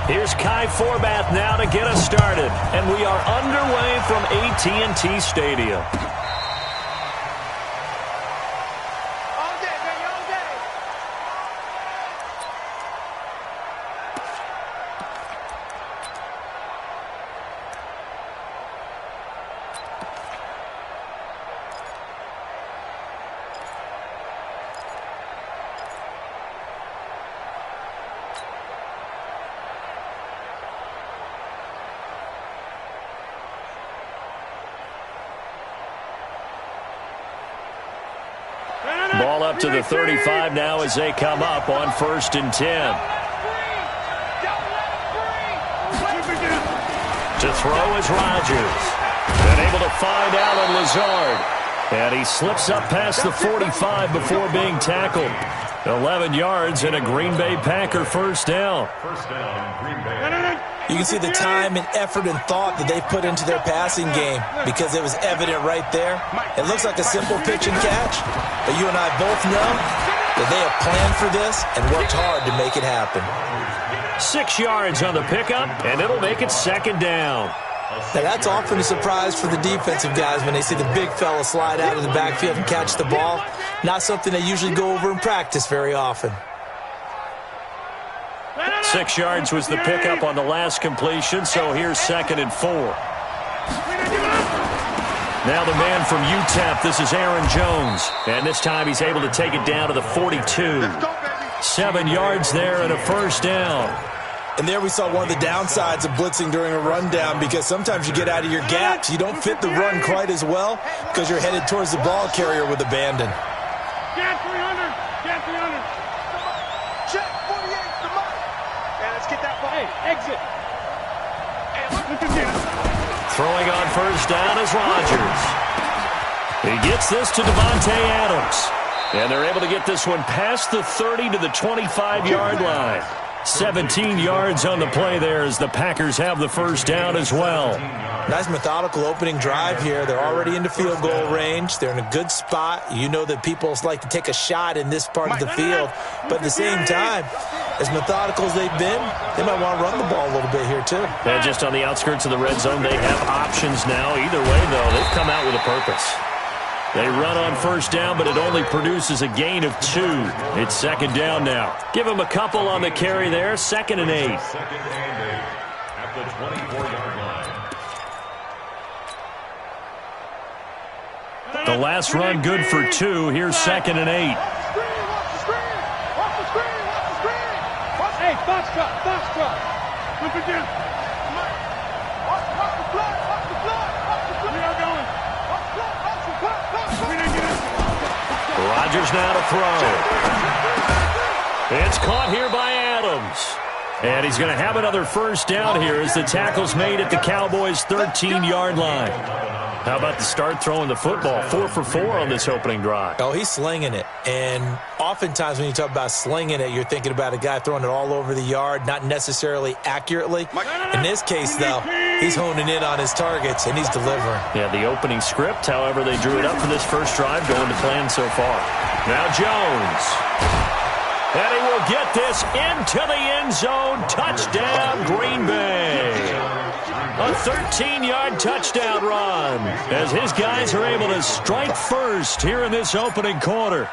Here's Kai Forbath now to get us started. And we are underway from AT&T Stadium. Ball up to the 35 now as they come up on 1st and 10. To throw is Rodgers. And able to find Allen Lazard. And he slips up past the 45 before being tackled. 11 yards and a Green Bay Packer first down. You can see the time and effort and thought that they put into their passing game because it was evident right there. It looks like a simple pitch and catch, but you and I both know that they have planned for this and worked hard to make it happen. 6 yards on the pickup, and it'll make it 2nd down. Now that's often a surprise for the defensive guys when they see the big fella slide out of the backfield and catch the ball. Not something they usually go over in practice very often. 6 yards was the pickup on the last completion, so here's 2nd and 4. Now the man from UTEP, this is Aaron Jones. And this time he's able to take it down to the 42. 7 yards there and a first down. And there we saw one of the downsides of blitzing during a rundown because sometimes you get out of your gaps. You don't fit the run quite as well because you're headed towards the ball carrier with abandon. Get 300. Get 300. Check 48 to Mike. And let's get that ball. Hey, exit. Throwing on first down is Rodgers. He gets this to Devontae Adams. And they're able to get this one past the 30 to the 25-yard line. 17 yards on the play there as the Packers have the first down as well. Nice methodical opening drive here. They're already into field goal range. They're in a good spot. You know that people like to take a shot in this part of the field. But at the same time, as methodical as they've been, they might want to run the ball a little bit here too. And just on the outskirts of the red zone, they have options now. Either way, though, they've come out with a purpose. They run on first down, but it only produces a gain of 2. It's 2nd down now. Give them a couple on the carry there. 2nd and 8. 2nd and 8 at the 24-yard line. The last run good for 2. Here's 2nd and 8. Hey, box drop. Flip it down. Watch the blood. We are going. Rodgers now to throw. It's caught here by Adams. And he's going to have another first down here as the tackle's made at the Cowboys' 13-yard line. How about the start throwing the football? 4 for 4 on this opening drive. Oh, he's slinging it. And oftentimes when you talk about slinging it, you're thinking about a guy throwing it all over the yard, not necessarily accurately. In this case, though, he's honing in on his targets, and he's delivering. Yeah, the opening script, however, they drew it up for this first drive, going to plan so far. Now Jones. And he will get this into the end zone. Touchdown, Green Bay. A 13-yard touchdown run as his guys are able to strike first here in this opening quarter.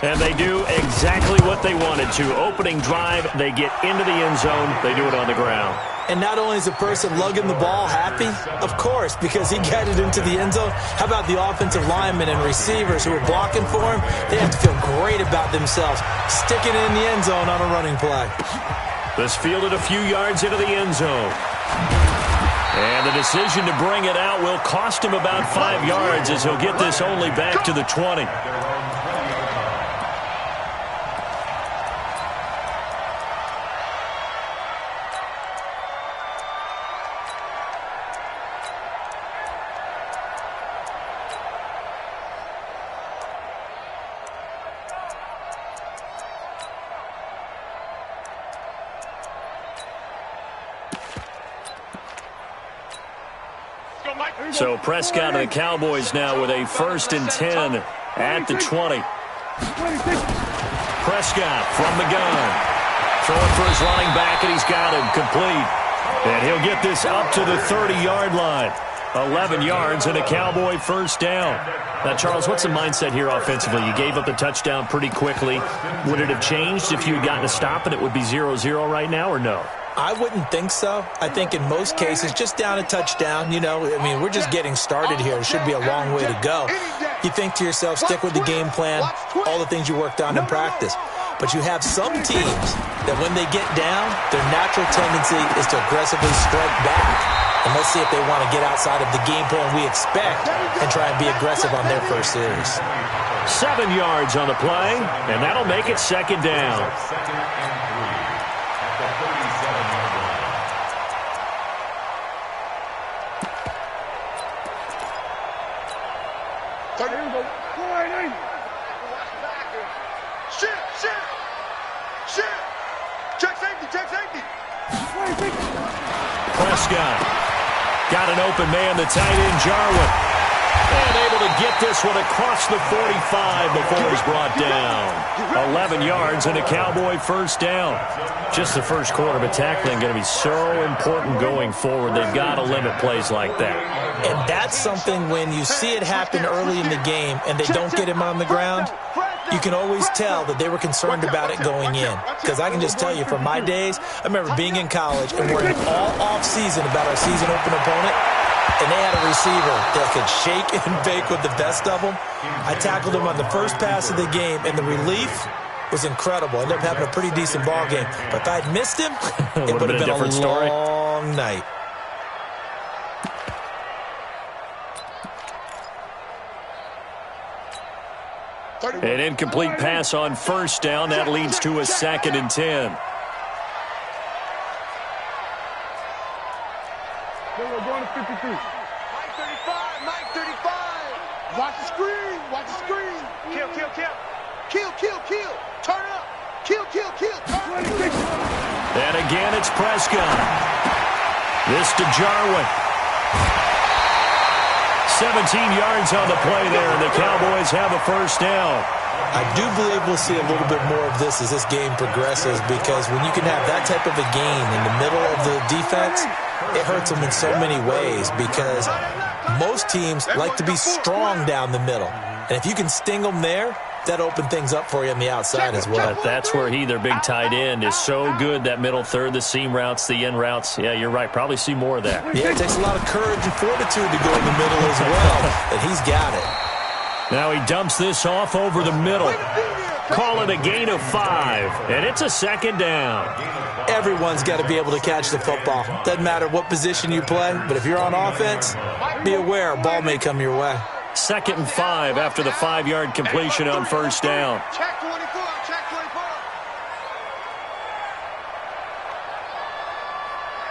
And they do exactly what they wanted to. Opening drive, they get into the end zone. They do it on the ground. And not only is the person lugging the ball happy, of course, because he got it into the end zone. How about the offensive linemen and receivers who are blocking for him? They have to feel great about themselves, sticking it in the end zone on a running play. This fielded a few yards into the end zone. And the decision to bring it out will cost him about 5 yards as he'll get this only back to the 20. So Prescott and the Cowboys now with a 1st and 10 at the 20. Prescott from the gun. Throwing for his running back, and he's He's got him complete. And he'll get this up to the 30-yard line. 11 yards and a Cowboy first down. Now, Charles, what's the mindset here offensively? You gave up the touchdown pretty quickly. Would it have changed if you had gotten a stop and it would be 0-0 right now, or no? I wouldn't think so. I think in most cases, just down a touchdown, you know, I mean, we're just getting started here. It should be a long way to go. You think to yourself, stick with the game plan, all the things you worked on in practice. But you have some teams that when they get down, their natural tendency is to aggressively strike back. And let's see if they want to get outside of the game plan we expect and try and be aggressive on their first series. 7 yards on the play, and that'll make it second down. Prescott got an open man, the tight end, Jarwin. And able to get this one across the 45 before he's brought down. 11 yards and a Cowboy first down. Just the first quarter, but tackling going to be so important going forward. They've got to limit plays like that. And that's something when you see it happen early in the game and they don't get him on the ground, you can always tell that they were concerned about it going in. Because I can just tell you, from my days, I remember being in college and worrying all off-season about our season open opponent, and they had a receiver that could shake and bake with the best of them. I tackled him on the first pass of the game, and the relief was incredible. I ended up having a pretty decent ball game. But if I'd missed him, it would have been a long night. An incomplete pass on first down. That leads to a 2nd and 10. We're going to 52. Mike 35, Mike 35. Watch the screen, watch the screen. Kill, kill, kill. Kill, kill, kill. Turn up. Kill, kill, kill. Turn up. And again, it's Prescott. This to Jarwin. 17 yards on the play there, and the Cowboys have a first down. I do believe we'll see a little bit more of this as this game progresses, because when you can have that type of a gain in the middle of the defense, it hurts them in so many ways, because most teams like to be strong down the middle. And if you can sting them there, that open things up for you on the outside as well. But that's where their big tight end, is so good, that middle third, the seam routes, the in routes. Yeah, you're right. Probably see more of that. Yeah, it takes a lot of courage and fortitude to go in the middle as well, and he's got it. Now he dumps this off over the middle. Call it a gain of 5, and it's a 2nd down. Everyone's got to be able to catch the football. Doesn't matter what position you play, but if you're on offense, be aware a ball may come your way. 2nd and 5 after the 5-yard completion on first down. Check 24, check 24.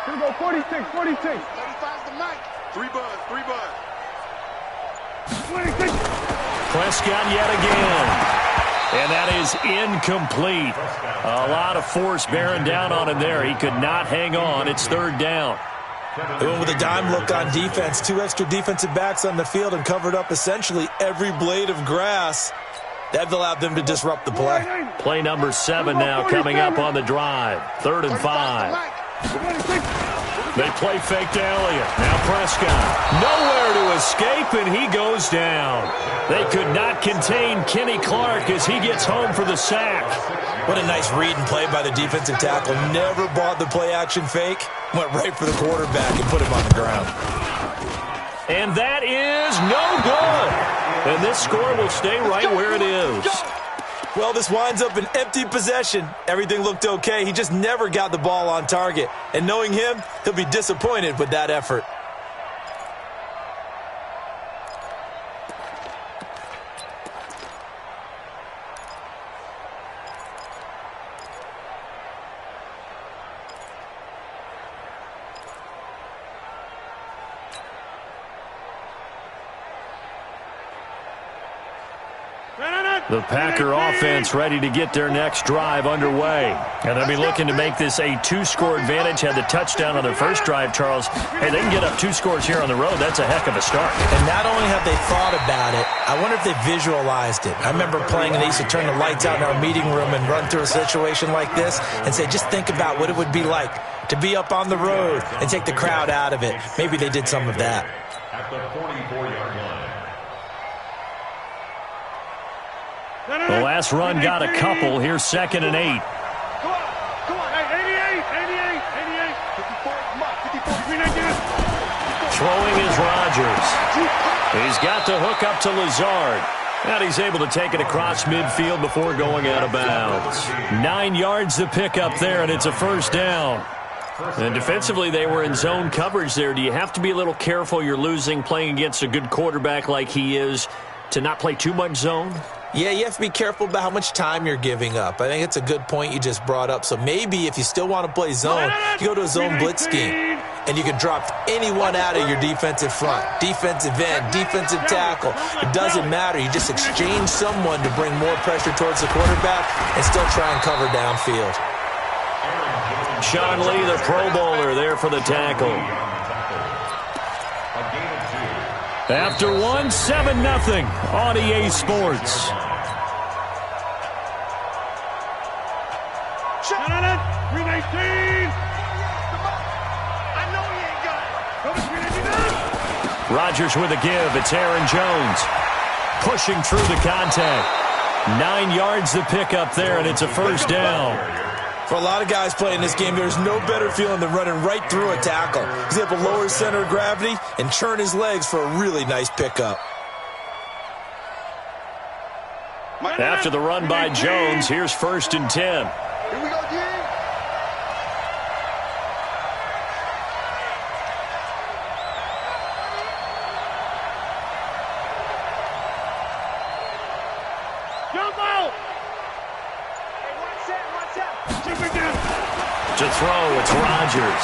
Here we go, 46, 46. 35's the mic. 3 buzz, 3 buzz. 26. Prescott yet again. And that is incomplete. A lot of force bearing down on him there. He could not hang on. It's 3rd down. They went with a dime look on defense. 2 extra defensive backs on the field and covered up essentially every blade of grass. That allowed them to disrupt the play. Play number 7 now coming up on the drive. 3rd and 5. They play fake to Elliott. Now Prescott. Nowhere to escape, and he goes down. They could not contain Kenny Clark as he gets home for the sack. What a nice read and play by the defensive tackle. Never bought the play-action fake. Went right for the quarterback and put him on the ground. And that is no good. And this score will stay right where it is. Well, this winds up an empty possession. Everything looked okay. He just never got the ball on target. And knowing him, he'll be disappointed with that effort. The Packer offense ready to get their next drive underway. And they'll be looking to make this a 2-score advantage. Had the touchdown on their first drive, Charles. Hey, they can get up 2 scores here on the road. That's a heck of a start. And not only have they thought about it, I wonder if they visualized it. I remember playing and they used to turn the lights out in our meeting room and run through a situation like this and say, just think about what it would be like to be up on the road and take the crowd out of it. Maybe they did some of that. At the 44-yard line. The last run got a couple. Here's 2nd and 8. Come on. Hey, 88. 54. Throwing is Rodgers. He's got the hook up to Lazard. And he's able to take it across midfield before going out of bounds. 9 yards to pick up there, and it's a first down. And defensively, they were in zone coverage there. Do you have to be a little careful? You're losing, playing against a good quarterback like he is, to not play too much zone? Yeah, you have to be careful about how much time you're giving up. I think it's a good point you just brought up. So maybe if you still want to play zone, you go to a zone blitz scheme. And you can drop anyone out of your defensive front, defensive end, defensive tackle. It doesn't matter. You just exchange someone to bring more pressure towards the quarterback and still try and cover downfield. Sean Lee, the Pro Bowler, there for the tackle. After 1, 7-0 on EA Sports. Rodgers with a give. It's Aaron Jones pushing through the contact. 9 yards to pick up there, and it's a first down. For a lot of guys playing this game, there's no better feeling than running right through a tackle. He's able to lower his center of gravity and churn his legs for a really nice pickup. After the run by Jones, here's 1st and 10. Here we go, G. To throw, it's Rodgers.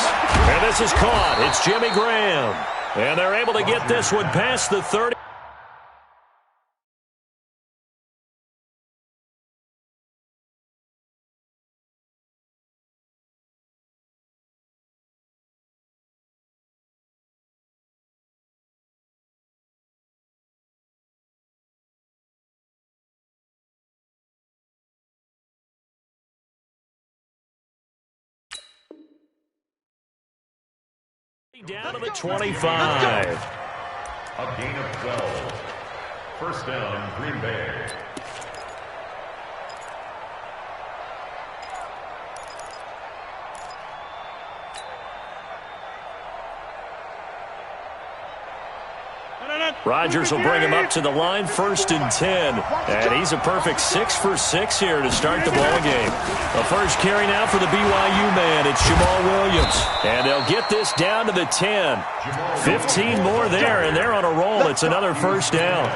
And this is caught. It's Jimmy Graham. And they're able to get this one past the 30. Down to the 25. A gain of 12. First down, Green Bay. Rodgers will bring him up to the line, 1st and 10. And he's a perfect 6 for 6 here to start the ball game. The first carry now for the BYU man. It's Jamal Williams. And they'll get this down to the 10. 15 more there, and they're on a roll. It's another first down.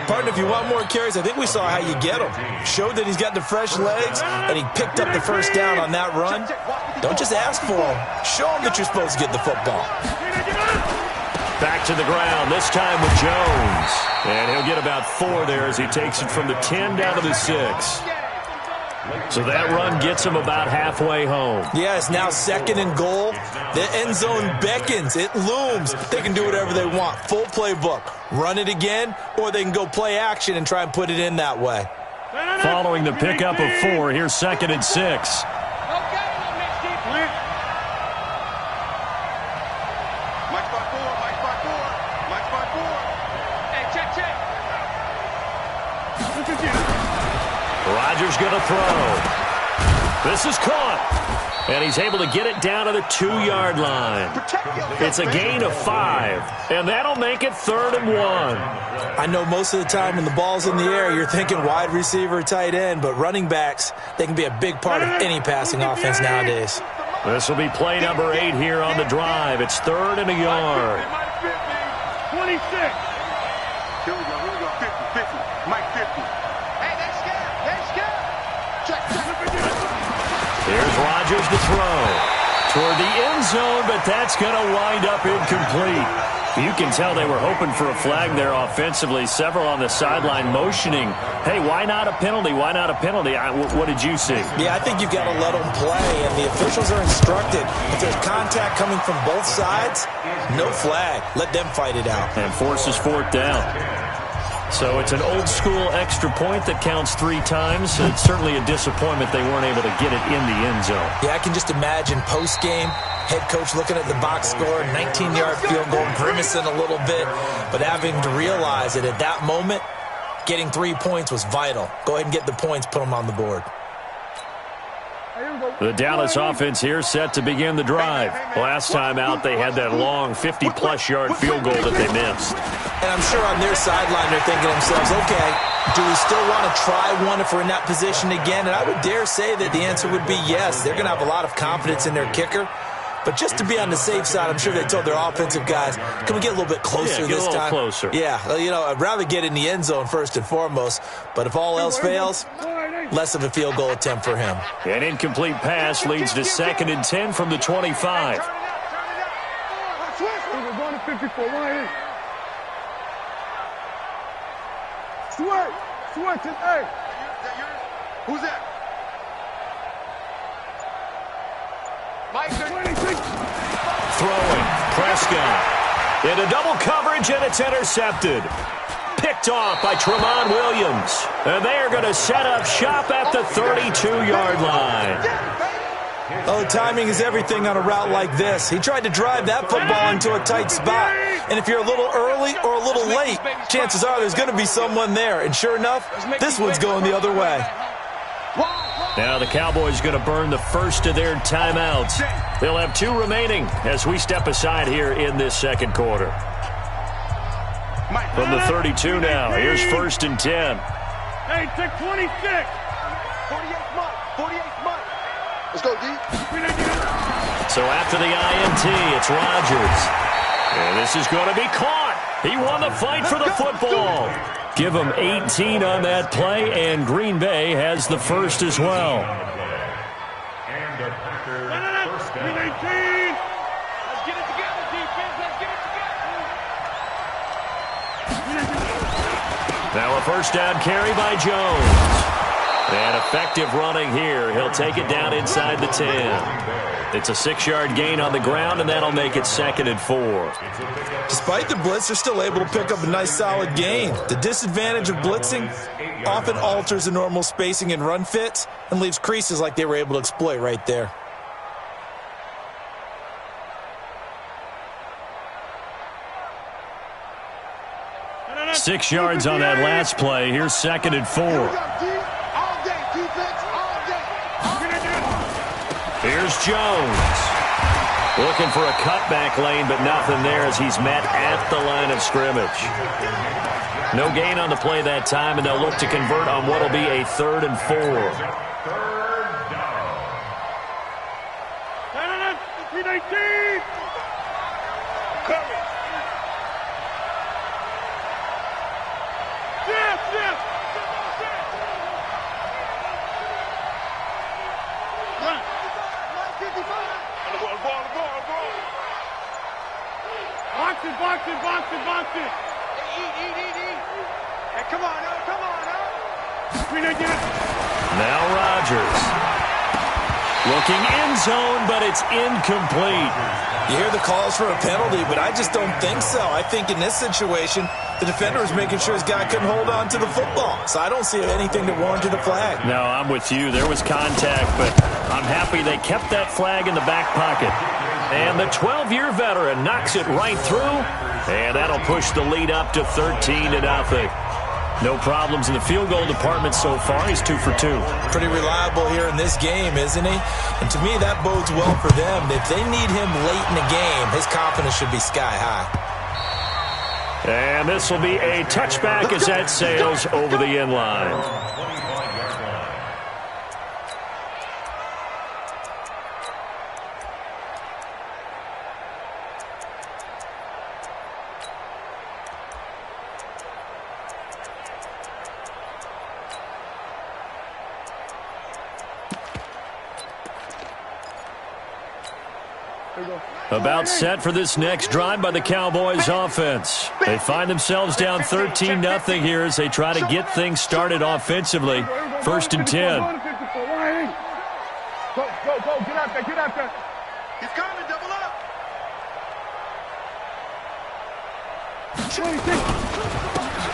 Partner, if you want more carries, I think we saw how you get him. Showed that he's got the fresh legs, and he picked up the first down on that run. Don't just ask for him. Show him that you're supposed to get the football. Back to the ground, this time with Jones. And he'll get about 4 there as he takes it from the 10 down to the 6. So that run gets him about halfway home. Yeah, it's now 2nd and goal. The end zone beckons. It looms. They can do whatever they want. Full playbook. Run it again, or they can go play action and try and put it in that way. Following the pickup of 4, here's 2nd and 6. Rodgers going to throw. This is caught. And he's able to get it down to the 2-yard line. It's a gain of 5. And that'll make it 3rd and 1. I know most of the time when the ball's in the air, you're thinking wide receiver, tight end. But running backs, they can be a big part of any passing offense nowadays. This will be play number 8 here on the drive. It's 3rd and a yard. 26. Here we go. 50. Mike 50. Hey, they scared. Check. Here's Rodgers to throw. toward the end zone, but that's going to wind up incomplete. You can tell they were hoping for a flag there offensively. Several on the sideline motioning, hey, why not a penalty? Why not a penalty? What did you see? Yeah, I think you've got to let them play, and the officials are instructed. If there's contact coming from both sides, no flag. Let them fight it out. And forces fourth down. So it's an old-school extra point that counts 3 times. It's certainly a disappointment they weren't able to get it in the end zone. Yeah, I can just imagine post-game, head coach looking at the box score, 19-yard field goal, grimacing a little bit, but having to realize that at that moment, getting 3 points was vital. Go ahead and get the points, put them on the board. The Dallas offense here set to begin the drive. Last time out, they had that long 50-plus yard field goal that they missed. And I'm sure on their sideline they're thinking to themselves, okay, do we still want to try one if we're in that position again? And I would dare say that the answer would be yes. They're going to have a lot of confidence in their kicker. But just to be on the safe side, I'm sure they told their offensive guys, can we get a little bit closer this time? Closer. Yeah, well, you know, I'd rather get in the end zone first and foremost. But if all else fails, less of a field goal attempt for him. An incomplete pass leads to 2nd and 10 from the 25. Switch, hey. Who's that? Throwing, Prescott. Into double coverage, and it's intercepted. Picked off by Tramon Williams. And they are going to set up shop at the 32-yard line. Oh, timing is everything on a route like this. He tried to drive that football into a tight spot. And if you're a little early or a little late, chances are there's going to be someone there. And sure enough, this one's going the other way. Now the Cowboys going to burn the first of their timeouts. They'll have 2 remaining as we step aside here in this second quarter. From the 32 now, here's 1st and 10. Hey, take 26. 48 months. Let's go, D. So after the INT, it's Rodgers. And this is going to be caught. He won the fight for the football. Give him 18 on that play, and Green Bay has the first as well. And the Packers first down. 18. Let's get it together, defense. Let's get it together. Now a first down carry by Jones. And effective running here. He'll take it down inside the 10. It's a 6-yard gain on the ground, and that'll make it 2nd and 4. Despite the blitz, they're still able to pick up a nice solid gain. The disadvantage of blitzing often alters the normal spacing and run fits and leaves creases like they were able to exploit right there. – 6 yards on that last play. Here's 2nd and 4. Here's Jones. Looking for a cutback lane, but nothing there as he's met at the line of scrimmage. No gain on the play that time, and they'll look to convert on what will be a 3rd and 4. Box it. Eat. Hey, come on now. Now Rodgers. Looking end zone, but it's incomplete. You hear the calls for a penalty, but I just don't think so. I think in this situation, the defender was making sure his guy couldn't hold on to the football. So I don't see anything that warranted a flag. No, I'm with you. There was contact, but I'm happy they kept that flag in the back pocket. And the 12-year veteran knocks it right through, and that'll push the lead up to 13-0. No problems in the field goal department so far. He's 2 for 2. Pretty reliable here in this game, isn't he? And to me, that bodes well for them. If they need him late in the game, his confidence should be sky high. And this will be a touchback as that sails over the end line. About set for this next drive by the Cowboys offense. They find themselves down 13-0 here as they try to get things started offensively. 1st and 10. Go, get out there, get out there. He's coming, double up.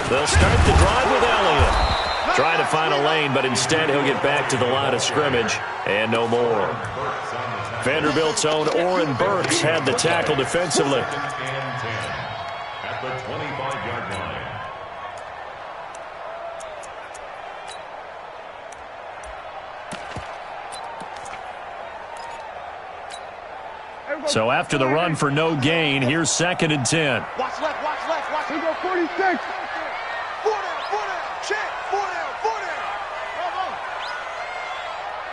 They'll start the drive with Elliott. Trying to find a lane, but instead he'll get back to the line of scrimmage and no more. Vanderbilt's own Oren Burks had the tackle defensively. At the 25-yard line. So after the run for no gain, here's 2nd and 10. Watch left, watch. Here go 46. 4 down, check. 4 down. Come on.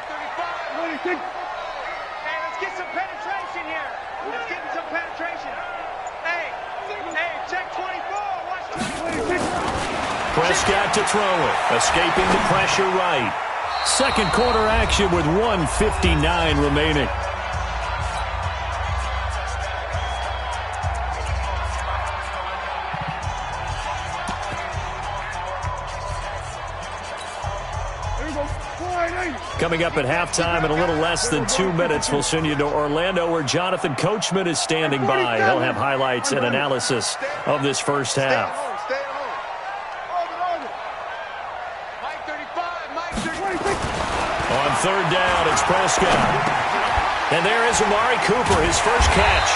35, 26. Hey, let's get some penetration here. Let's get some penetration. Hey, check 24. Watch 26. Prescott to throw it, escaping the pressure right. Second quarter action with 1:59 remaining. Coming up at halftime in a little less than 2 minutes, we'll send you to Orlando where Jonathan Coachman is standing by. He'll have highlights and analysis of this first half. Stay at home. Mike 35, Mike 36. On 3rd down, it's Prescott. And there is Amari Cooper, his first catch.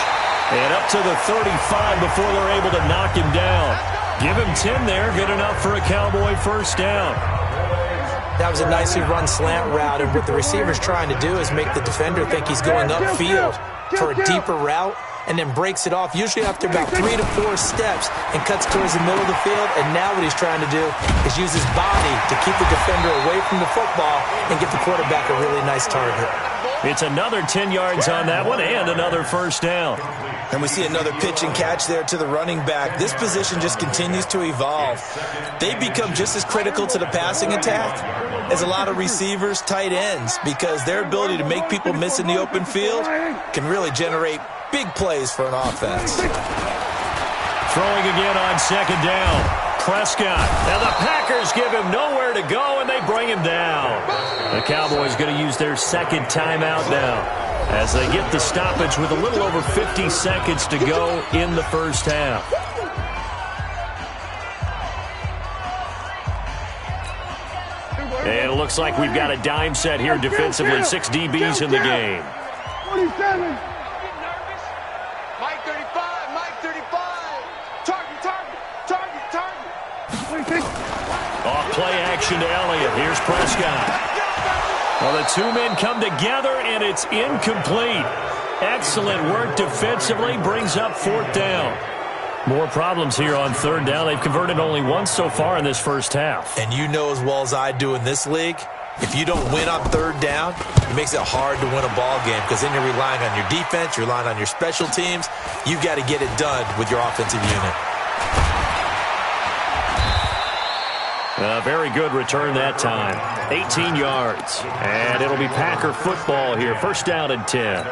And up to the 35 before they're able to knock him down. Give him 10 there, good enough for a Cowboy first down. That was a nicely run slant route, and what the receiver's trying to do is make the defender think he's going upfield for a deeper route, and then breaks it off, usually after about 3 to 4 steps, and cuts towards the middle of the field. And now what he's trying to do is use his body to keep the defender away from the football and get the quarterback a really nice target. It's another 10 yards on that one and another first down. And we see another pitch and catch there to the running back. This position just continues to evolve. They become just as critical to the passing attack as a lot of receivers, tight ends, because their ability to make people miss in the open field can really generate big plays for an offense. Throwing again on 2nd down. Prescott. And the Packers give him nowhere to go, and they bring him down. The Cowboys going to use their 2nd timeout now as they get the stoppage with a little over 50 seconds to go in the first half. And it looks like we've got a dime set here defensively. 6 DBs in the game. 47. Mike 35, Mike 35. Target. 26. Off play action to Elliott. Here's Prescott. Well, the two men come together, and it's incomplete. Excellent work defensively. Brings up 4th down. More problems here on 3rd down. They've converted only once so far in this first half. And you know as well as I do in this league, if you don't win on 3rd down, it makes it hard to win a ball game because then you're relying on your defense, you're relying on your special teams. You've got to get it done with your offensive unit. A very good return that time. 18 yards. And it'll be Packer football here. First down and 10.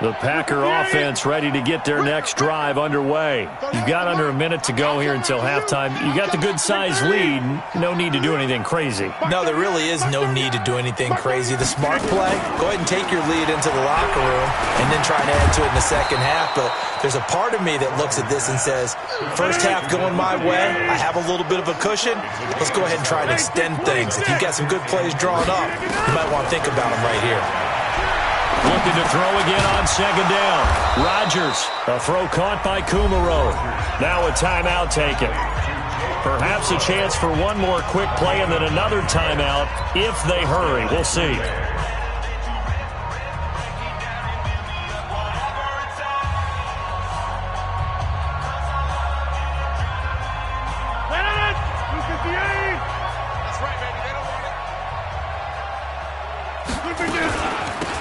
The Packer offense ready to get their next drive underway. You've got under a minute to go here until halftime. You got the good-sized lead. No need to do anything crazy. No, there really is no need to do anything crazy. The smart play, go ahead and take your lead into the locker room and then try and add to it in the second half. But there's a part of me that looks at this and says, first half going my way, I have a little bit of a cushion. Let's go ahead and try and extend things. If you've got some good plays drawn up, you might want to think about them right here. Looking to throw again on 2nd down. Rodgers, a throw caught by Kumaro. Now a timeout taken. Perhaps a chance for one more quick play and then another timeout if they hurry. We'll see.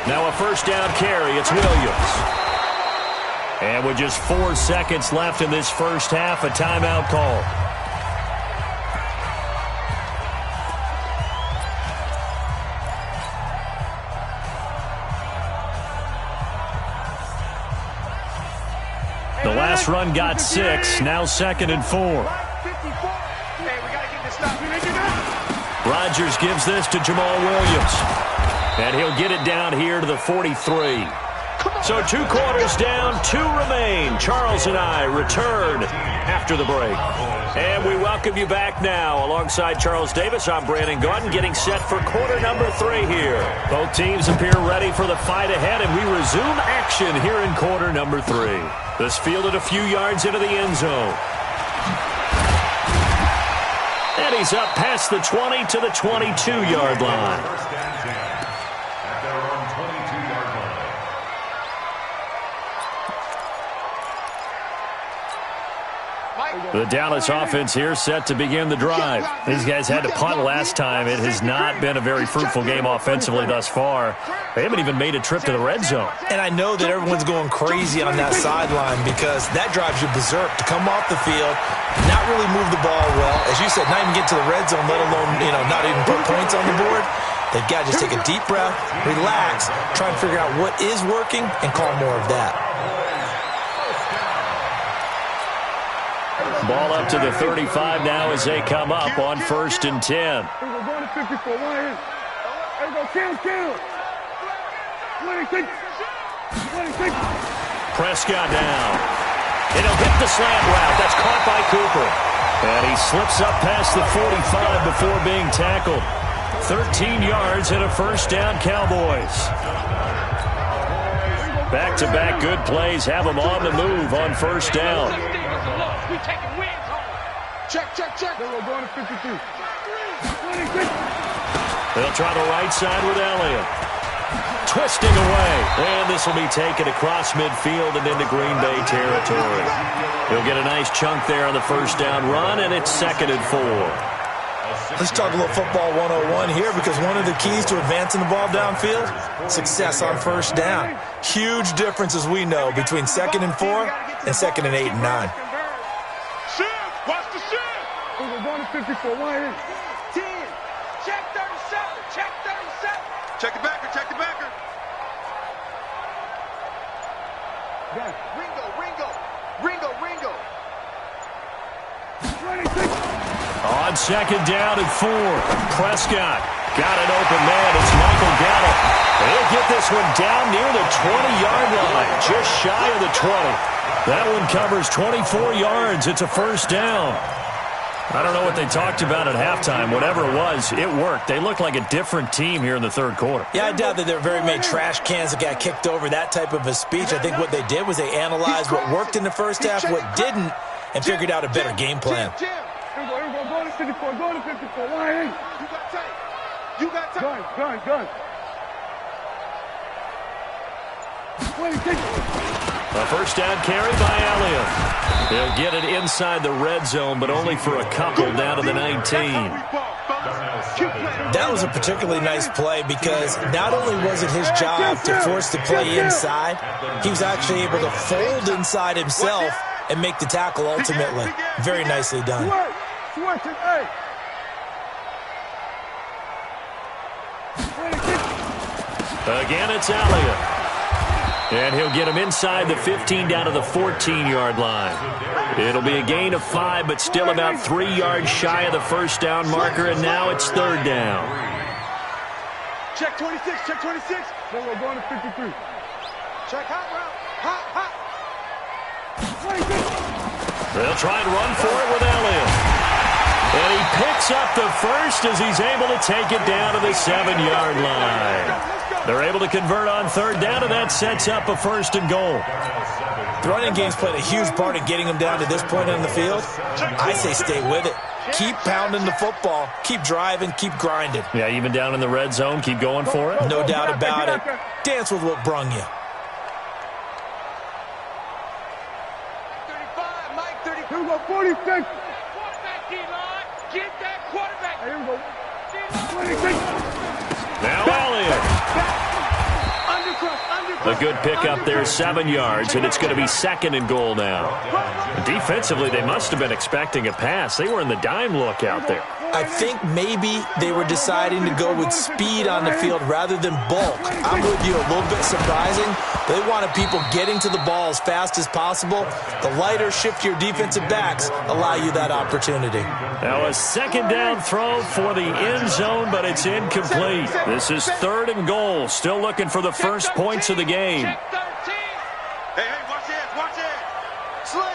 Now a 1st first down carry. It's Williams. And with just 4 seconds left in this first half, a timeout call. The last run got 6, now 2nd and 4. Rodgers gives this to Jamal Williams. And he'll get it down here to the 43. So 2 quarters down, 2 remain. Charles and I return after the break. And we welcome you back now. Alongside Charles Davis, I'm Brandon Gaudin, getting set for quarter number 3 here. Both teams appear ready for the fight ahead, and we resume action here in quarter number 3. This fielded a few yards into the end zone. And he's up past the 20 to the 22-yard line. First down, 10 at their own 22-yard line. The Dallas offense here set to begin the drive. These guys had to punt last time. It has not been a very fruitful game offensively thus far. They haven't even made a trip to the red zone. And I know that everyone's going crazy on that sideline because that drives you berserk to come off the field, not really move the ball well. As you said, not even get to the red zone, let alone, not even put points on the board. They've got to just take a deep breath, relax, try and figure out what is working, and call more of that. Ball up to the 35 now as they come up on 1st and 10. Prescott down. It'll hit the slant route. That's caught by Cooper. And he slips up past the 45 before being tackled. 13 yards and a first down, Cowboys. Back-to-back good plays have them on the move on first down. Check. We're going to 52. They'll try the right side with Elliott. Twisting away. And this will be taken across midfield and into Green Bay territory. He'll get a nice chunk there on the first down run, and it's 2nd and 4. Let's talk a little football 101 here because one of the keys to advancing the ball downfield, success on first down. Huge difference, as we know, between 2nd and 4 and 2nd and 8 and 9. Watch the shift. We're going to 54. 10. Check 37. Check 37. Check the backer. Ringo. 26. On 2nd down and 4. Prescott got an open man. It's Michael Gallup. He'll get this one down near the 20-yard line, just shy of the 20. That one covers 24 yards. It's a first down. I don't know what they talked about at halftime. Whatever it was, it worked. They look like a different team here in the third quarter. Yeah, I doubt that there are very many trash cans that got kicked over, that type of a speech. I think what they did was they analyzed what worked in the first half, what didn't, and figured out a better game plan. Here we go. Go to 54. Go to 54. You got time. Gun. 26. A first down carry by Elliott. They'll get it inside the red zone, but only for a couple down to the 19. That was a particularly nice play because not only was it his job to force the play inside, he was actually able to fold inside himself and make the tackle ultimately. Very nicely done. Again, it's Elliott. And he'll get him inside the 15 down to the 14-yard line. It'll be a gain of 5, but still about 3 yards shy of the first down marker, and now it's 3rd down. Check 26. Then we're going to 53. Check hot route. Hot. 26. They'll try and run for it with Elliott. And he picks up the first as he's able to take it down to the 7-yard line. They're able to convert on 3rd down, and that sets up a 1st and goal. The running game's played a huge part in getting them down to this point on the field. I say stay with it. Keep pounding the football. Keep driving. Keep grinding. Yeah, even down in the red zone, keep going for it. No doubt about it. Dance with what brung you. 35, Mike, 30. Here we go, 46. Quarterback, D-line. Get that quarterback. Here we go. 26. Now Elliott. Under A good pickup there, 7 yards, and it's going to be 2nd and goal now. Defensively, they must have been expecting a pass. They were in the dime look out there. I think maybe they were deciding to go with speed on the field rather than bulk. I'm with you, a little bit surprising. They wanted people getting to the ball as fast as possible. The lighter, shiftier defensive backs allow you that opportunity. Now a 2nd down throw for the end zone, but it's incomplete. This is 3rd and goal. Still looking for the first points of the game. Hey, watch it. Slam.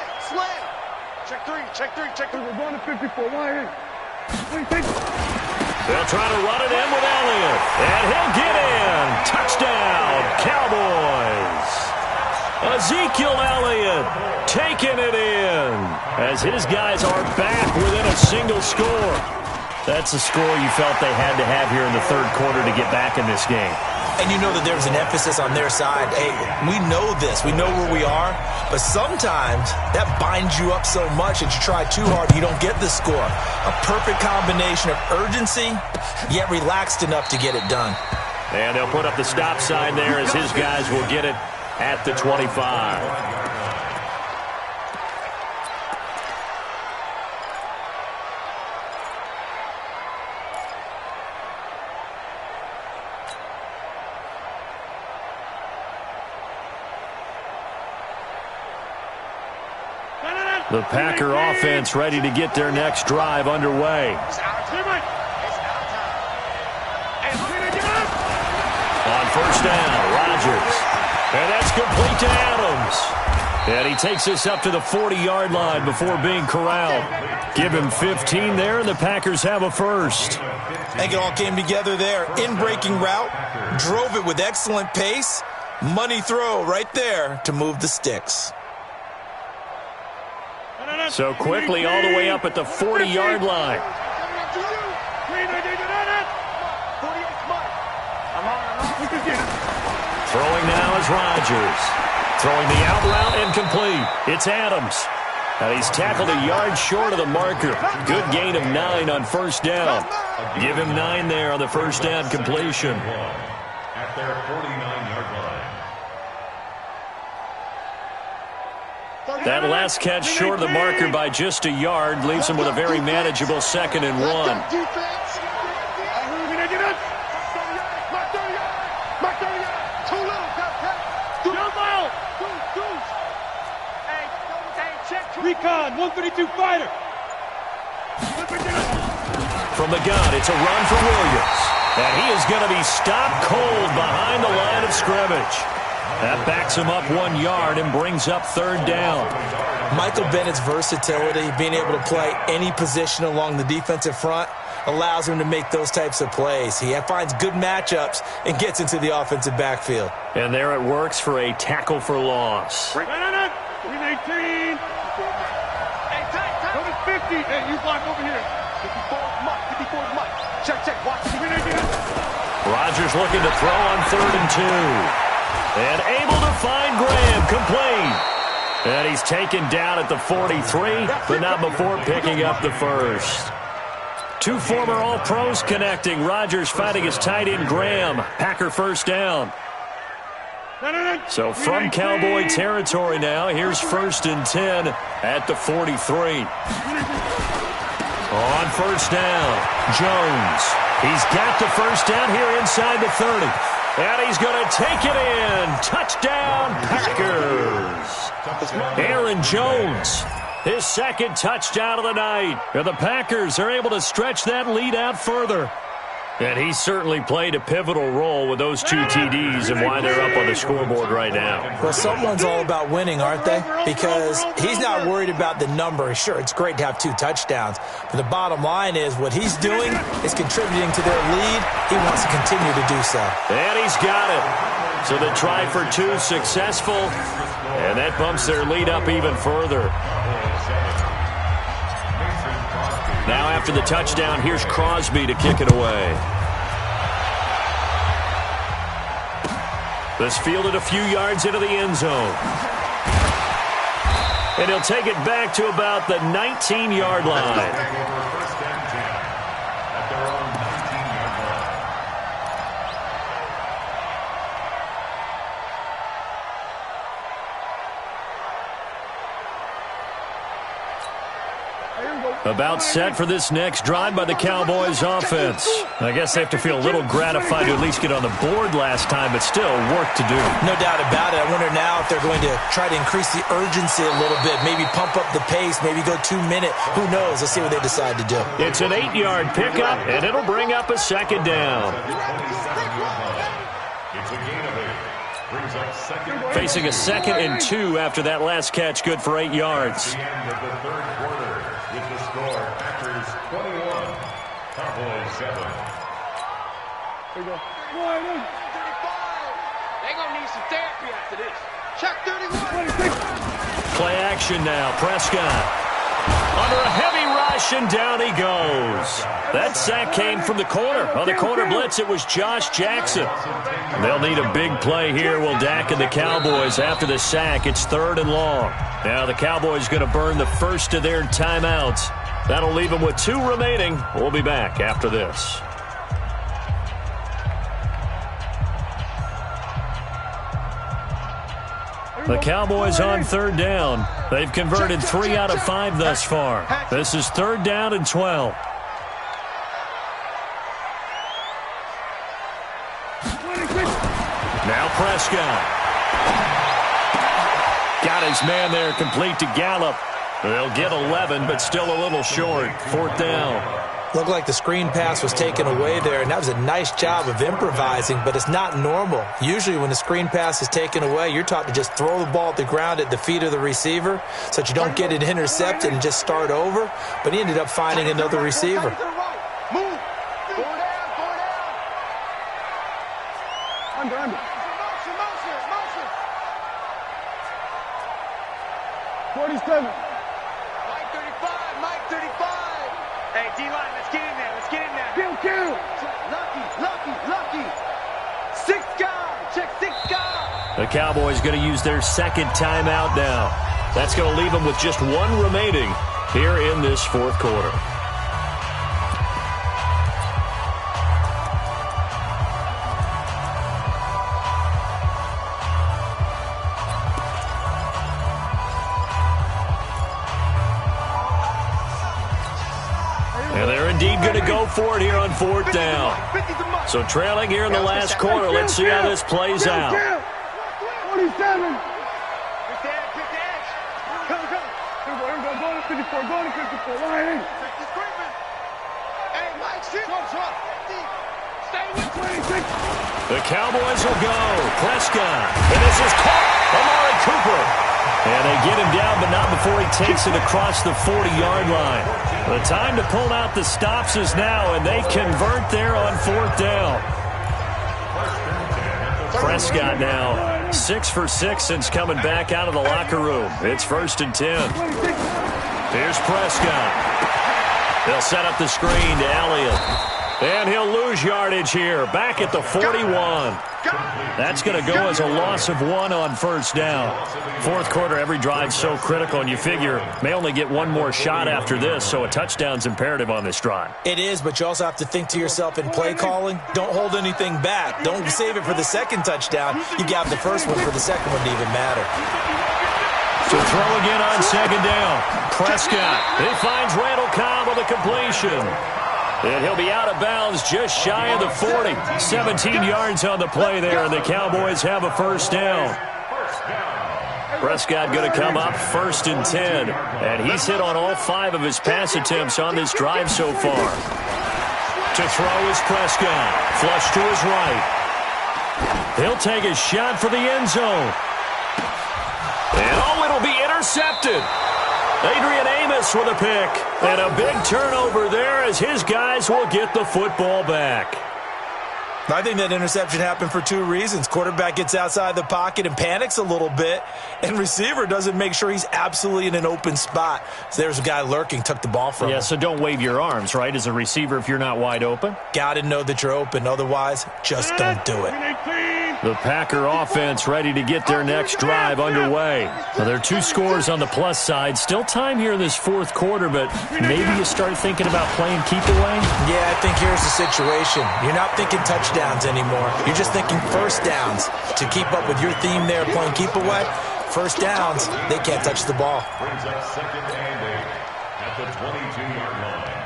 Check three. We're going to 54. Why? They'll try to run it in with Elliott, and he'll get in. Touchdown, Cowboys. Ezekiel Elliott taking it in as his guys are back within a single score. That's a score you felt they had to have here in the 3rd quarter to get back in this game. And you know that there's an emphasis on their side. Hey, we know this. We know where we are. But sometimes that binds you up so much that you try too hard, you don't get the score. A perfect combination of urgency, yet relaxed enough to get it done. And they'll put up the stop sign there as his guys will get it at the 25. The Packer offense ready to get their next drive underway. On first down, Rodgers. And that's complete to Adams. And he takes us up to the 40-yard line before being corralled. Give him 15 there, and the Packers have a first. I think it all came together there. In-breaking route, drove it with excellent pace. Money throw right there to move the sticks. So quickly all the way up at the 40-yard line. Throwing now is Rodgers. Throwing the out route incomplete. It's Adams. And he's tackled a yard short of the marker. Good gain of 9 on first down. Give him 9 there on the first down completion. At their 49-yard line. That last catch short of the marker by just a yard leaves him with a very manageable 2nd and 1. Recon, 132 fighter. From the gun, it's a run for Williams. And he is going to be stopped cold behind the line of scrimmage. That backs him up 1 yard and brings up 3rd down. Michael Bennett's versatility, being able to play any position along the defensive front, allows him to make those types of plays. He finds good matchups and gets into the offensive backfield. And there it works for a tackle for loss. 318. Hey, 50. Hey, you block over here. 54's Mike. 54's Mike. Check. Watch. Rodgers looking to throw on 3rd and 2. And able to find Graham, complete. And he's taken down at the 43, but not before picking up the first. 2 former All-Pros connecting. Rodgers fighting his tight end Graham. Packer first down. So from Cowboy territory now, here's 1st and 10 at the 43. On first down, Jones. He's got the first down here inside the 30. And he's going to take it in. Touchdown, Packers. Aaron Jones, his 2nd touchdown of the night. And the Packers are able to stretch that lead out further. And he certainly played a pivotal role with those 2 TDs and why they're up on the scoreboard right now. Well, someone's all about winning, aren't they? Because he's not worried about the number. Sure, it's great to have 2 touchdowns. But the bottom line is what he's doing is contributing to their lead. He wants to continue to do so. And he's got it. So the try for 2 successful. And that bumps their lead up even further. Now after the touchdown, here's Crosby to kick it away. This fielded a few yards into the end zone. And he'll take it back to about the 19-yard line. About set for this next drive by the Cowboys offense. I guess they have to feel a little gratified to at least get on the board last time, but still work to do. No doubt about it. I wonder now if they're going to try to increase the urgency a little bit, maybe pump up the pace, maybe go 2 minute. Who knows? Let's see what they decide to do. It's an 8-yard pickup, and it'll bring up a second down. Facing a 2nd and 2 after that last catch, good for 8 yards. The end of the third quarter with the score, Packers 21, Cowboys 7. There you go. They're going to need some therapy after this. Check 31. Play action now. Prescott under a heavy rush, and down he goes. That sack came from the corner. On the corner blitz, it was Josh Jackson. They'll need a big play here, will Dak and the Cowboys. After the sack, it's 3rd and long. Now the Cowboys going to burn the first of their timeouts. That'll leave them with 2 remaining. We'll be back after this. The Cowboys on 3rd down. They've converted 3 out of 5 thus far. This is 3rd down and 12. Now Prescott. Got his man there, complete to Gallup. They'll get 11, but still a little short. 4th down. Looked like the screen pass was taken away there, and that was a nice job of improvising, but it's not normal. Usually when the screen pass is taken away, you're taught to just throw the ball at the ground at the feet of the receiver so that you don't get it intercepted and just start over, but he ended up finding another receiver. Move. Go down. Under. Motion. 47. Mike 35. Hey, D-line, let's get in there. Kill. Lucky. 6 guys. Check 6 guys. The Cowboys going to use their 2nd timeout now. That's going to leave them with just 1 remaining here in this 4th quarter. And they're indeed going to go for it here on 4th down. So trailing here in the last quarter. Let's see how this plays out. 47. Pick the edge. Come. Go to 54. Line in. Hey, Mike, stay with 26. The Cowboys will go. Prescott. And this is caught. Amari Cooper. And they get him down, but not before he takes it across the 40-yard line. The time to pull out the stops is now, and they convert there on 4th down. Prescott now 6 for 6 since coming back out of the locker room. It's 1st and 10. Here's Prescott. They'll set up the screen to Elliott. And he'll lose yardage here, back at the 41. That's going to go as a loss of 1 on 1st down. 4th quarter, every drive's so critical, and you figure may only get 1 more shot after this, so a touchdown's imperative on this drive. It is, but you also have to think to yourself in play calling, don't hold anything back. Don't save it for the 2nd touchdown. You got the 1st one for the 2nd one to even matter. To throw again on 2nd down. Prescott. He finds Randall Cobb with a completion. And he'll be out of bounds just shy of the 40. 17 yards on the play there, and the Cowboys have a 1st down. Prescott going to come up 1st and 10. And he's hit on all 5 of his pass attempts on this drive so far. To throw is Prescott. Flush to his right. He'll take a shot for the end zone. And it'll be intercepted. Adrian Amos with a pick. And a big turnover there as his guys will get the football back. I think that interception happened for 2 reasons. Quarterback gets outside the pocket and panics a little bit, and receiver doesn't make sure he's absolutely in an open spot. So there's a guy lurking, took the ball from him. Yeah, so don't wave your arms, right, as a receiver if you're not wide open? Got to know that you're open. Otherwise, just don't do it. The Packer offense ready to get their next drive underway. Well, there are 2 scores on the plus side. Still time here in this 4th quarter, but maybe you start thinking about playing keep away? Yeah, I think here's the situation. You're not thinking touchdowns anymore. You're just thinking 1st downs. To keep up with your theme there, playing keep away, 1st downs, they can't touch the ball. at the 22-yard line.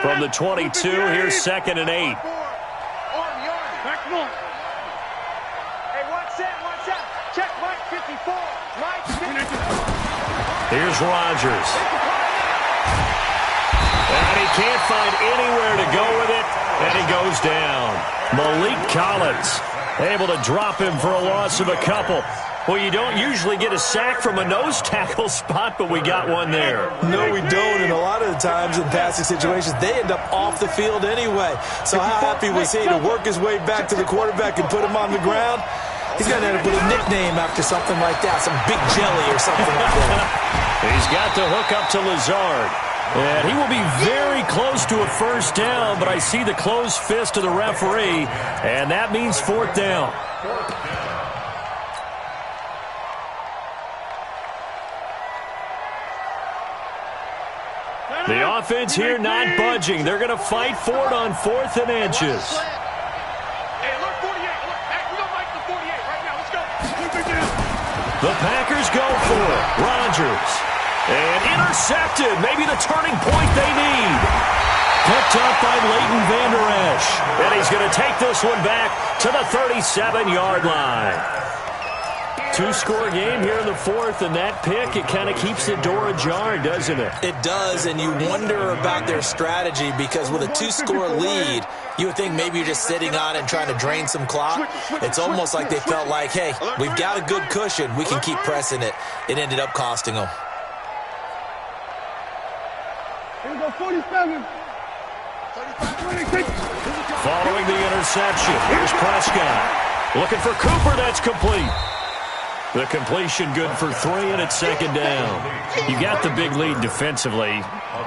From the 22, here's 2nd and 8. Hey, one set. Check Mike 54. Mike 54. Here's Rodgers. And he can't find anywhere to go with it, and he goes down. Malik Collins able to drop him for a loss of a couple. Well, you don't usually get a sack from a nose tackle spot, but we got one there. No, we don't, and a lot of the times in passing situations, they end up off the field anyway. So how happy was he to work his way back to the quarterback and put him on the ground? He's going to end up with a nickname after something like that, some big jelly or something like that. He's got to hook up to Lazard. And he will be very close to a first down, but I see the closed fist of the referee, and that means 4th down. The offense here not budging. They're going to fight for it on 4th and inches. Hey, look, 48. Look, hey, we don't like the 48 right now. Let's go. The Packers go for it. Rodgers. And intercepted. Maybe the turning point they need. Picked up by Leighton Vander Esch. And he's going to take this one back to the 37-yard line. 2-score game here in the 4th, and that pick, it kind of keeps the door ajar, doesn't it? It does, and you wonder about their strategy because with a 2-score lead, you would think maybe you're just sitting on it and trying to drain some clock. It's almost like they felt like, hey, we've got a good cushion. We can keep pressing it. It ended up costing them. Here we go, 47. Following the interception, here's Prescott. Looking for Cooper, that's complete. The completion good for 3, and it's 2nd down. You got the big lead defensively.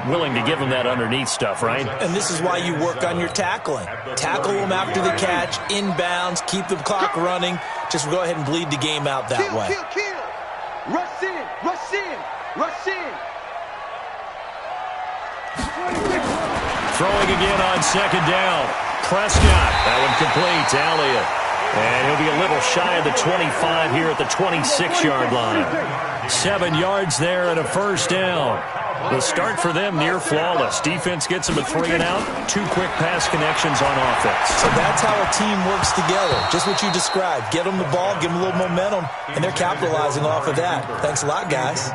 Willing to give them that underneath stuff, right? And this is why you work on your tackling. Tackle them after the catch, inbounds, keep the clock running. Just go ahead and bleed the game out that way. Kill. Rush in. Throwing again on 2nd down. Prescott, that one complete. Elliott. And he'll be a little shy of the 25 here at the 26-yard line. 7 yards there and a first down. The start for them near flawless. Defense gets them a 3 and out. 2 quick pass connections on offense. So that's how a team works together. Just what you described. Get them the ball, give them a little momentum, and they're capitalizing off of that. Thanks a lot, guys.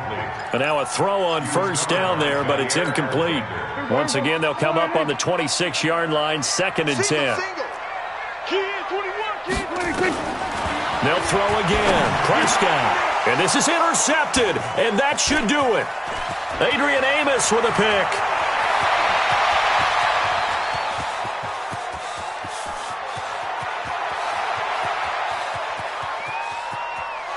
And now a throw on first down there, but it's incomplete. Once again, they'll come up on the 26-yard line, 2nd and 10. They'll throw again. Prescott. And this is intercepted, and that should do it. Adrian Amos with a pick.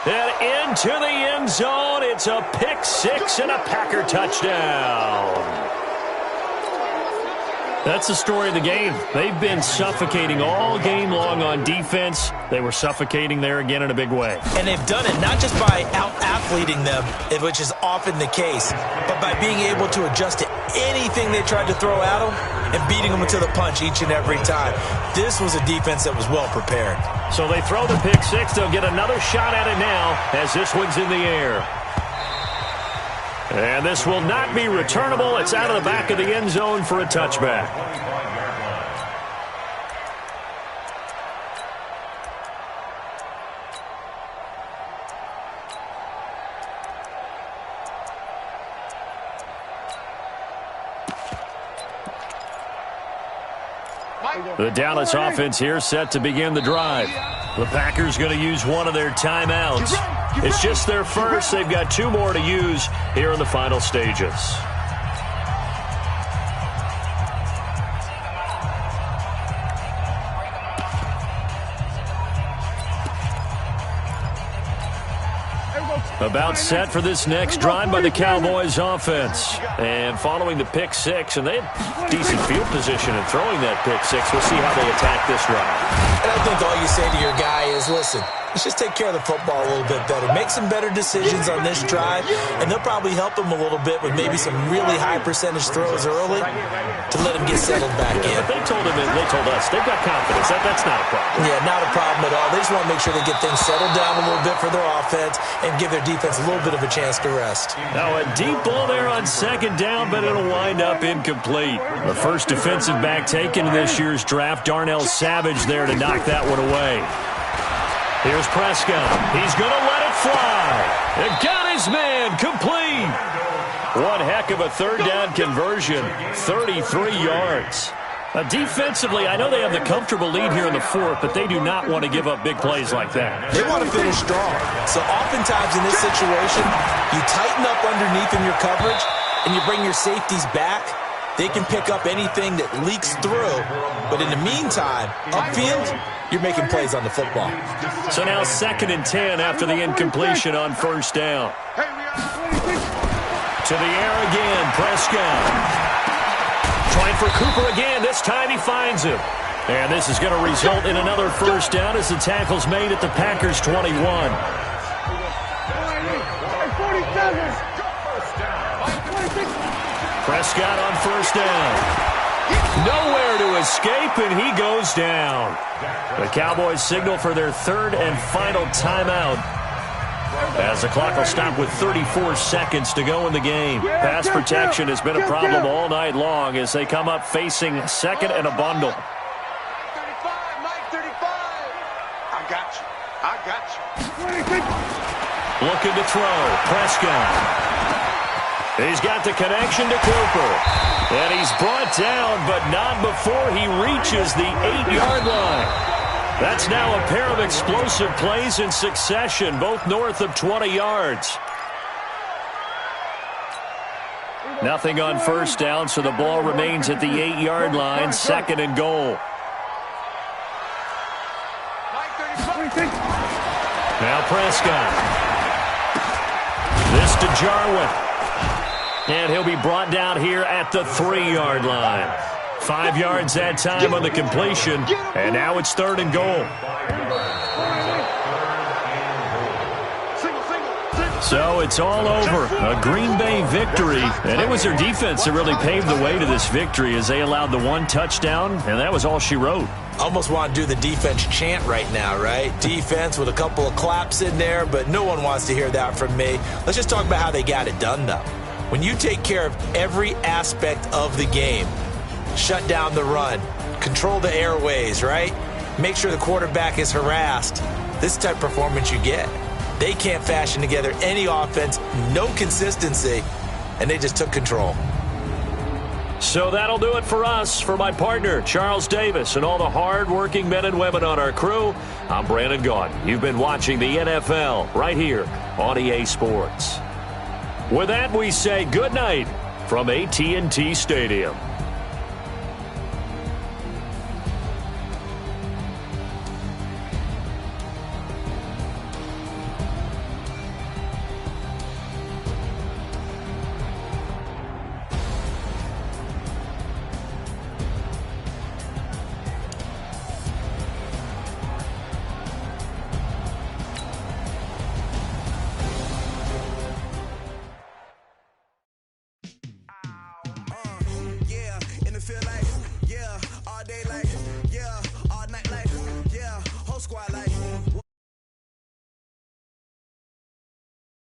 And into the end zone, it's a pick 6 and a Packer touchdown. That's the story of the game. They've been suffocating all game long on defense. They were suffocating there again in a big way. And they've done it not just by out-athleting them, which is often the case, but by being able to adjust to anything they tried to throw at them and beating them to the punch each and every time. This was a defense that was well prepared. So they throw the pick 6. They'll get another shot at it now as this one's in the air. And this will not be returnable. It's out of the back of the end zone for a touchback. The Dallas offense here set to begin the drive. The Packers going to use one of their timeouts. It's just their first. They've got 2 more to use here in the final stages. About set for this next drive by the Cowboys offense. And following the pick 6, and they had decent field position in throwing that pick 6. We'll see how they attack this drive. And I think all you say to your guy is, listen, let's just take care of the football a little bit better. Make some better decisions on this drive, and they'll probably help them a little bit with maybe some really high percentage throws early to let them get settled back in. But they told us they've got confidence. That's not a problem. Yeah, not a problem at all. They just want to make sure they get things settled down a little bit for their offense and give their defense a little bit of a chance to rest. Now a deep ball there on second down, but it'll wind up incomplete. The first defensive back taken in this year's draft, Darnell Savage, there to knock that one away. Here's Prescott. He's going to let it fly. It got his man complete. One heck of a third down conversion, 33 yards. Defensively, I know they have the comfortable lead here in the fourth, but they do not want to give up big plays like that. They want to finish strong. So oftentimes in this situation, you tighten up underneath in your coverage, and you bring your safeties back. They can pick up anything that leaks through. But in the meantime, upfield, you're making plays on the football. So now 2nd and 10 after the incompletion on first down. To the air again, Prescott. Trying for Cooper again. This time he finds him. And this is going to result in another first down as the tackle's made at the Packers' 21. Prescott on first down. Nowhere to escape, and he goes down. The Cowboys signal for their third and final timeout, as the clock will stop with 34 seconds to go in the game. Pass protection has been a problem all night long as they come up facing second and a bundle. Mike 35. I got you. Looking to throw. Prescott. He's got the connection to Cooper. And he's brought down, but not before he reaches the 8-yard line. That's now a pair of explosive plays in succession, both north of 20 yards. Nothing on first down, so the ball remains at the 8-yard line, 2nd and goal. Now Prescott. This to Jarwin. And he'll be brought down here at the 3-yard line. 5 yards that time on the completion, and now it's 3rd and goal. So it's all over. A Green Bay victory, and it was their defense that really paved the way to this victory as they allowed the 1 touchdown, and that was all she wrote. Almost want to do the defense chant right now, right? Defense with a couple of claps in there, but no one wants to hear that from me. Let's just talk about how they got it done, though. When you take care of every aspect of the game, shut down the run, control the airways, right? Make sure the quarterback is harassed. This type of performance you get. They can't fashion together any offense, no consistency, and they just took control. So that'll do it for us. For my partner, Charles Davis, and all the hard-working men and women on our crew, I'm Brandon Gaudin. You've been watching the NFL right here on EA Sports. With that, we say good night from AT&T Stadium.